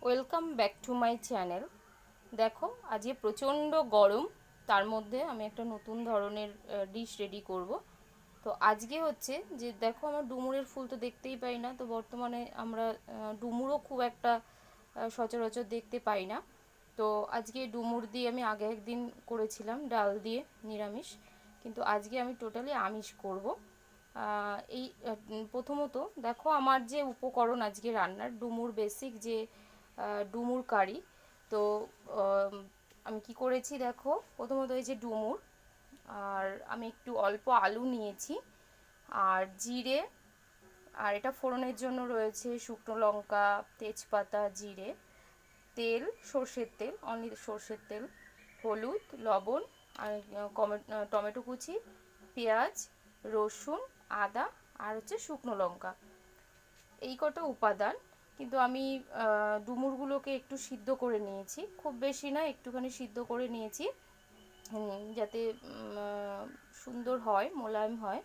Welcome back to my channel. দেখো আজকে প্রচণ্ড গরম, তার মধ্যে আমি একটা নতুন ধরনের ডিশ রেডি করব। তো আজকে হচ্ছে যে দেখো আমার ডুমুরের ফুল তো দেখতেই পাই না, তো বর্তমানে আমরা ডুমুরও খুব একটা সচরাচর দেখতে পাই না। তো আজকে ডুমুর দিয়ে আমি আগে একদিন করেছিলাম ডাল দিয়ে নিরামিষ, কিন্তু আজকে আমি টোটালি আমিষ করব। এই প্রথমত দেখো আমার যে উপকরণ আজকে রান্নার ডুমুর বেসিক যে ডুমুর কারি। তো আমি কি করেছি দেখো, প্রথমত এই যে ডুমুর, আর আমি একটু অল্প আলু নিয়েছি, আর জিরে, আর এটা ফোড়নের জন্য রয়েছে শুকনো লঙ্কা, তেজপাতা, জিরে, তেল, সর্ষের তেল, অনলি সর্ষের তেল, হলুদ, লবণ, আর টমেটো কুচি, পেঁয়াজ, রসুন, আদা, আর হচ্ছে শুকনো লঙ্কা। এই কটা উপাদান। কিন্তু আমি ডুমুরগুলোকে একটু সিদ্ধ করে নিয়েছি, খুব বেশি না, একটুখানি সিদ্ধ করে নিয়েছি, যাতে সুন্দর হয়, মোলায়েম হয়।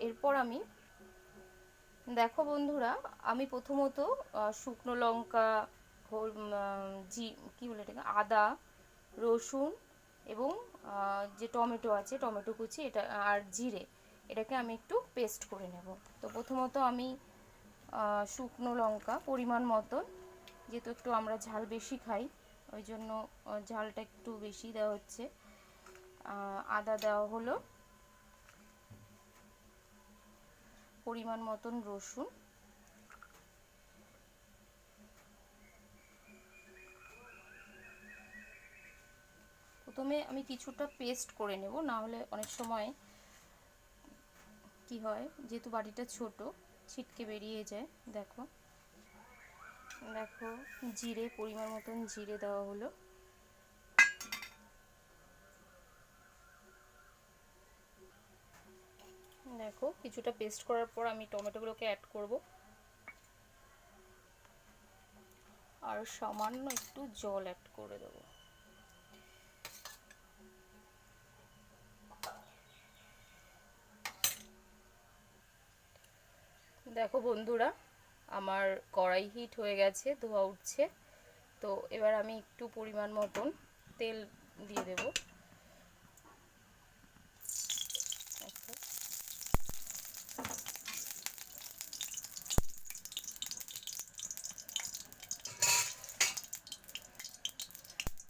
এরপর আমি দেখো বন্ধুরা, আমি প্রথমত শুকনো লঙ্কা, জি কী বলে এটাকে, আদা, রসুন এবং যে টমেটো আছে, টমেটো কুচি, এটা আর জিরে, এটাকে আমি একটু পেস্ট করে নেব। তো প্রথমত আমি শুকনো লঙ্কা পরিমাণ মতন, যেহেতু একটু আমরা ঝাল বেশি খাই, ওই জন্য ঝালটা একটু বেশি দেওয়া হচ্ছে। আদা দেওয়া হলো, পরিমাণ মতন রসুন, প্রথমে আমি কিছুটা পেস্ট করে নেব, না হলে অনেক সময় কি হয়, যেহেতু বাটিটা ছোট, ছিটকে বেরিয়ে যায়। দেখো দেখো জিরে, পরিমাণ মতন জিরে দেওয়া হলো, দেখো কিছুটা পেস্ট করার পর আমি টমেটোগুলোকে অ্যাড করব, আর সামান্য একটু জল অ্যাড করে দেবো। দেখো বন্ধুরা, আমার কড়াই হিট হয়ে গেছে, ধোয়া উঠছে। তো এবার আমি একটু পরিমাণ মতন তেল দিয়ে দেব।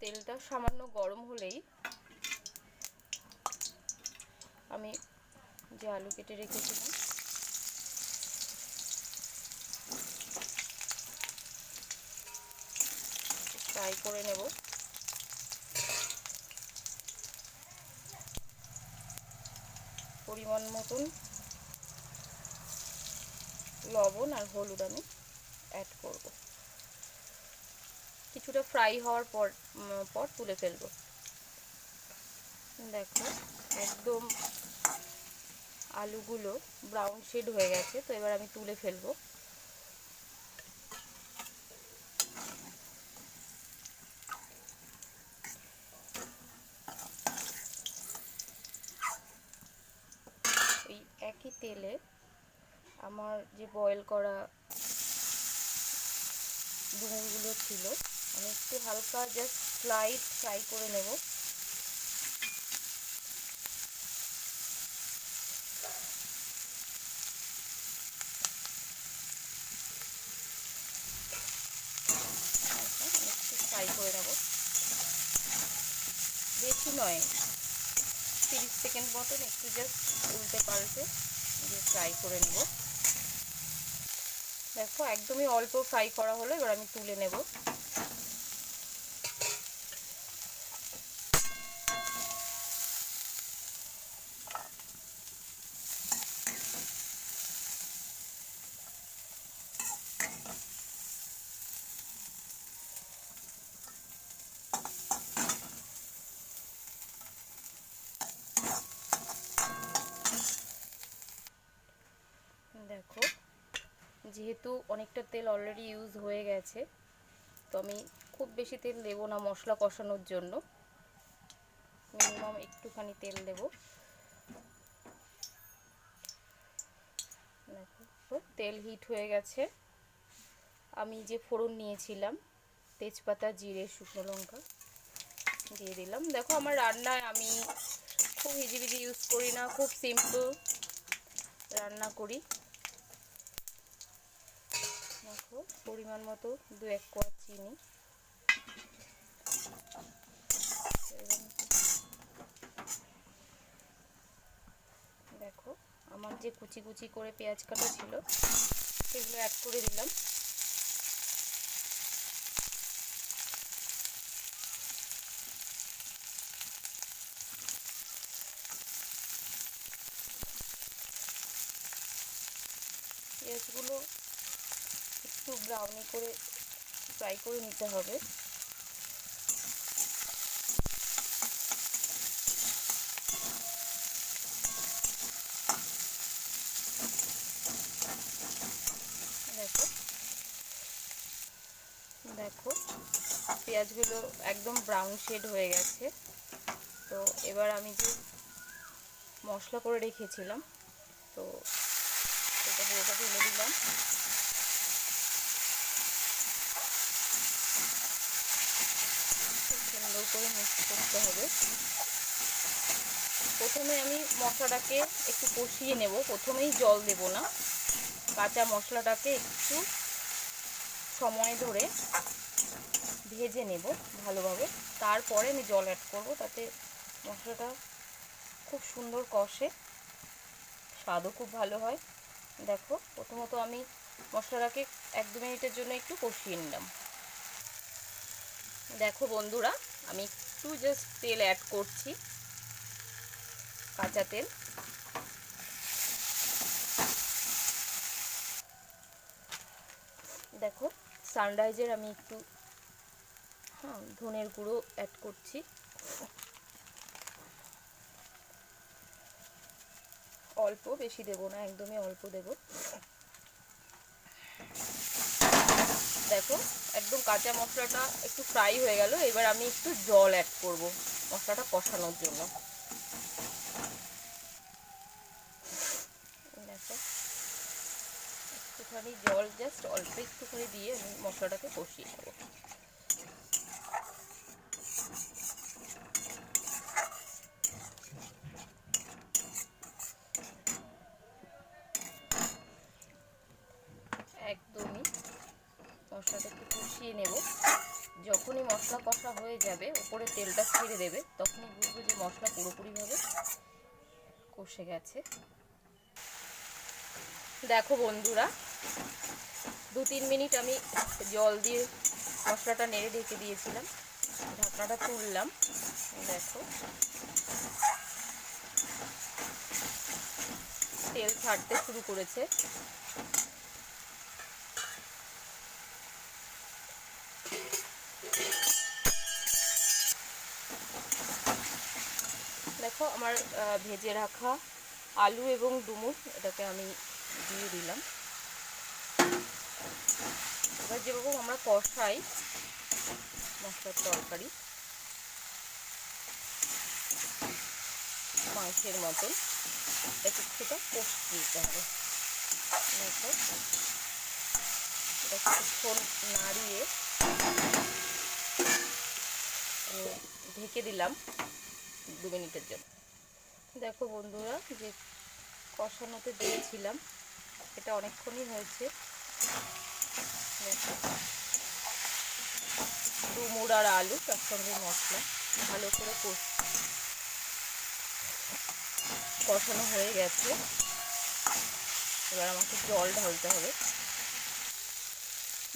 তেলটা সামান্য গরম হলেই আমি যে আলু কেটে রেখেছিলাম ফ্রাই করে নেব। পরিমাণ মতন লবণ আর হলুদ আমি অ্যাড করব। কিছুটা ফ্রাই হওয়ার পর পর তুলে ফেলবো। দেখো একদম আলুগুলো ব্রাউন শেড হয়ে গেছে, তো এবার আমি তুলে ফেলবো। এই একই তেলে আমার যে বয়েল করা ডুমুরগুলো ছিল, আমি একটু হালকা জাস্ট স্লাইড ফ্রাই করে নেব। একটু ফ্রাই করে নেব, বেশি নয়, 30 সেকেন্ড মতন একটু জাস্ট উল্টে পাল্টে দিয়ে ফ্রাই করে নেব। দেখো একদমই অল্প ফ্রাই করা হলো, এবার আমি তুলে নেব। দেখো যেহেতু অনেকটা তেল অলরেডি ইউজ হয়ে গেছে, তো আমি খুব বেশি তেল দেবো না মশলা কষানোর জন্য, মিনিমাম একটুখানি তেল দেব। দেখো তেল হিট হয়ে গেছে, আমি যে ফোড়ন নিয়েছিলাম, তেজপাতা, জিরে, শুকনো লঙ্কা দিয়ে দিলাম। দেখো আমার রান্নায় আমি খুব হিজিবিজি ইউজ করি না, খুব সিম্পল রান্না করি। দেখো পরিমাণ মতো 2-1 কোয়া চিনি, দেখো আমার যে কুচি কুচি করে পেঁয়াজ কাটা ছিল সেগুলো অ্যাড করে দিলাম। পেঁয়াজগুলো একটু ব্রাউনি করে ফ্রাই করে নিতে হবে। দেখো দেখো পেঁয়াজগুলো একদম ব্রাউন শেড হয়ে গেছে। তো এবার আমি যে মশলা করে রেখেছিলাম, তো এটা পুরোটা ঢেলে দিলাম। খুব সুন্দর করে মিক্স করতে হবে। প্রথমে আমি মশলাটাকে একটু কষিয়ে নেব, প্রথমেই জল দেব না, কাঁচা মশলাটাকে একটু সময় ধরে ভেজে নেব ভালোভাবে, তারপরে আমি জল অ্যাড করব, তাতে মশলাটা খুব সুন্দর কষে, স্বাদও খুব ভালো হয়। দেখো প্রথমত আমি মশলাটাকে 1-2 মিনিটের জন্য একটু কষিয়ে নিলাম। দেখো বন্ধুরা, আমি একটু জাস্ট তেল অ্যাড করছি, কাঁচা তেল। দেখো সানরাইজের আমি একটু ধনের গুঁড়ো অ্যাড করছি, অল্প, বেশি দেব না, একদমই অল্প দেব। দেখো একদম কাঁচা মশলাটা একটু ফ্রাই হয়ে গেল, এবার আমি একটু জল অ্যাড করব মশলাটা কষানোর জন্য। দেখো একটুখানি জল, জাস্ট অল্প একটুখানি দিয়ে আমি মশলাটাকে কষিয়ে নেব। একদমই মশলাটা একটু কষিয়ে নেব। যখনই মশলা কষা হয়ে যাবে, উপরে তেলটা ছেড়ে দেবে, তখনই বুঝবো যে মশলা পুরোপুরিভাবে কষে গেছে। দেখো বন্ধুরা, 2-3 মিনিট আমি জল দিয়ে মশলাটা নেড়ে ঢেকে দিয়েছিলাম, ঢাকনাটা তুললাম। দেখো তেল ছাড়তে শুরু করেছে। দেখো আমার ভেজে রাখা আলু এবং ডুমুর এটাকে আমি দিয়ে দিলাম। এবার যেরকম আমরা কষাই মশলার তরকারি মাংসের মতন, এটা কিছুটা কষতে দিতে হবে। দেখো এটা কিছুক্ষণ নাড়িয়ে আমি ঢেকে দিলাম 2 মিনিটের জন্য। দেখো বন্ধুরা, যে কষানোতে দিয়েছিলাম এটা অনেকক্ষণই হয়েছে। দেখো ডুমুর আর আলু তার সঙ্গে মশলা ভালো করে কষানো হয়ে গেছে। এবার আমাকে জল ঢালতে হবে।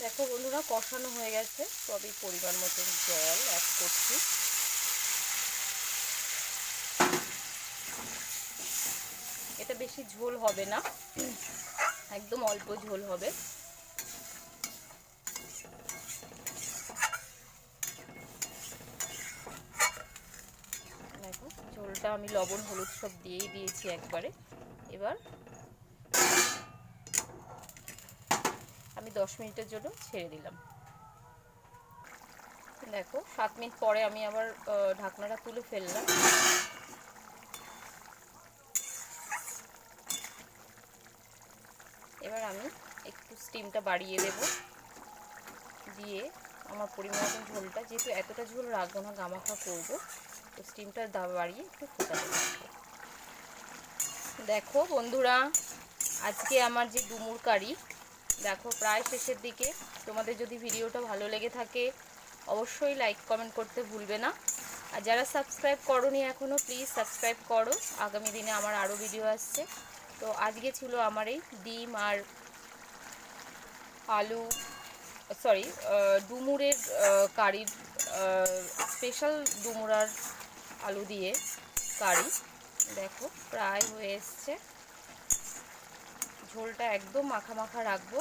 দেখো বন্ধুরা, কষানো হয়ে গেছে, তো আমি পরিমাণ মতন জল অ্যাড করছি। এটা বেশি ঝোল হবে না, একদম অল্প ঝোল হবে। দেখো ঝোলটা আমি লবণ হলুদ সব দিয়েই দিয়েছি একবারে। এবার আমি 10 মিনিটের জন্য ছেড়ে দিলাম। দেখো 7 মিনিট পরে আমি আবার ঢাকনাটা তুলে ফেললাম। এবার আমি একটু স্টিমটা বাড়িয়ে দেব। দিয়ে আমার পরিমাণ মতন ঝোলটা, যেহেতু এতটা ঝোল রাখবো না, গামাখা করবো, তো স্টিমটা বাড়িয়ে একটু ফোটাতে রাখবো। দেখো বন্ধুরা, আজকে আমার যে ডুমুর কারি দেখো প্রায় শেষের দিকে। তোমাদের যদি ভিডিওটা ভালো লেগে থাকে অবশ্যই লাইক কমেন্ট করতে ভুলবে না। আর যারা সাবস্ক্রাইব করোনি এখনও, প্লিজ সাবস্ক্রাইব করো, আগামী দিনে আমার আরও ভিডিও আসছে। তো আজকে ছিল আমার এই ডিম আর আলু, সরি, ডুমুরের কারির, স্পেশাল ডুমুর আর আলু দিয়ে কারি। দেখো প্রায় হয়ে এসছে, ঝোলটা একদম মাখা মাখা রাখবো।